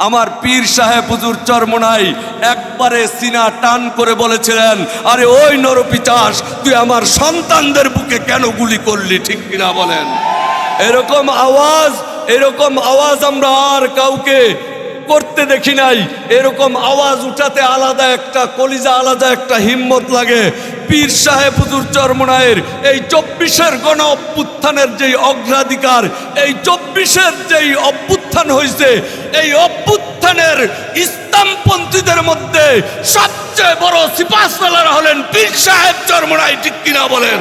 আমার পীর সাহেব হুজুর চরমোনাই একবারে সিনা টান করে বলেছিলেন, আরে ওই নরপিচাস, তুই আমার সন্তানদের বুকে কেন গুলি করলি? ঠিক কিনা বলেন? এরকম আওয়াজ আমরা আর কাউকে করতে দেখি নাই। এরকম আওয়াজ উঠাতে আলাদা একটা কলিজা, আলাদা একটা হিম্মত লাগে। পীর সাহেব হুজুর চরমোনাইয়ের এই 24-এর গণ অভ্যুত্থানের যেই অগ্রাধিকার, এই 24-এর যেই অভ্যুত্থান হয়েছে, এই অভ্যুত্থানের ইসলামপন্থীদের মধ্যে সবচেয়ে বড় সিপাহসালার হলেন পীর সাহেব চরমোনাই। ঠিক কিনা বলেন?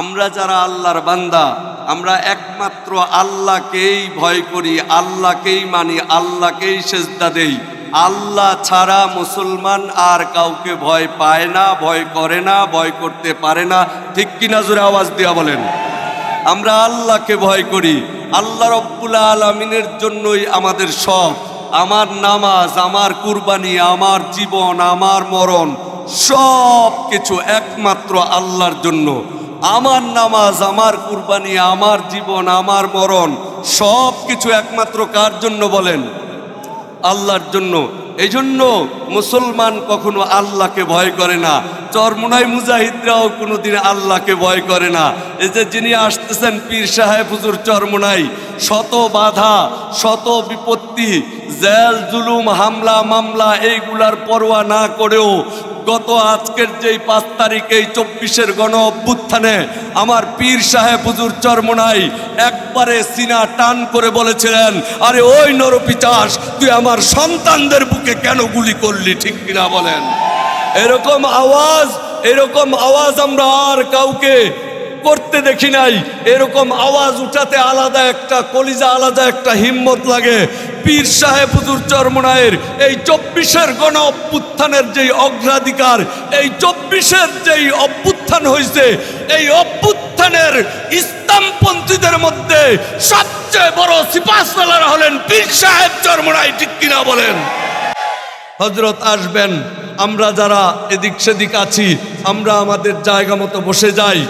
আমরা যারা আল্লাহর বান্দা, আমরা একমাত্র আল্লাহকেই ভয় করি, আল্লাহকেই মানি, আল্লাহকেই সেজদা দেই। আল্লাহ ছাড়া মুসলমান আর কাউকে ভয় পায় না, ভয় করে না, ভয় করতে পারে না। ঠিক কিনা জোরে আওয়াজ দিয়া বলেন? আমরা আল্লাহকে ভয় করি। আল্লাহ রব্বুল আলামিনের জন্যই আমাদের সব। আমার নামাজ, আমার কুরবানি, আমার জীবন, আমার মরণ, সব কিছু একমাত্র আল্লাহর জন্য। আমার নামাজ, আমার কুরবানি, আমার জীবন, আমার মরণ, সব কিছু একমাত্র কার জন্য বলেন? আল্লাহর জন্য। এই জন্য মুসলমান কখনো আল্লাহকে ভয় করে না। চরমোনাই মুজাহিদরাও কোনোদিন আল্লাহকে ভয় করে না। এই যে যিনি আসতেছেন পীর সাহেব হুজুর চরমোনাই, শত বাধা, শত বিপত্তি, জেল জুলুম, হামলা মামলা, এইগুলার পরোয়া না করেও গত আজকের যেই 5 তারিখ, এই 24-এর গণ অভ্যুত্থানে আমার পীর সাহেব হুজুর চরমোনাই একবারে সিনা টান করে বলেছিলেন, আরে ওই নরপিচাস, তুই আমার সন্তানদের বুকে কেন গুলি করলি? ঠিক কিনা বলেন? এরকম আওয়াজ আমরা আর কাউকে করতে দেখি নাই। এরকম আওয়াজ উঠাতে আলাদা একটা কলিজা, আলাদা একটা হিম্মত লাগে। পীর সাহেব হুজুর চরমোনাইয়ের এই 24-এর গণ অভ্যুত্থানের যেই অগ্রাধিকার, এই 24-এর যেই অভ্যুত্থান হয়েছে, এই অভ্যুত্থানের ইসলামপন্থীদের মধ্যে সবচেয়ে বড় সিপাহসালার হলেন পীর সাহেব চরমোনাই। ঠিক কিনা বলেন? হযরত আসবেন, আমরা যারা এদিক সেদিক আছি, আমরা আমাদের জায়গা মতো বসে যাই।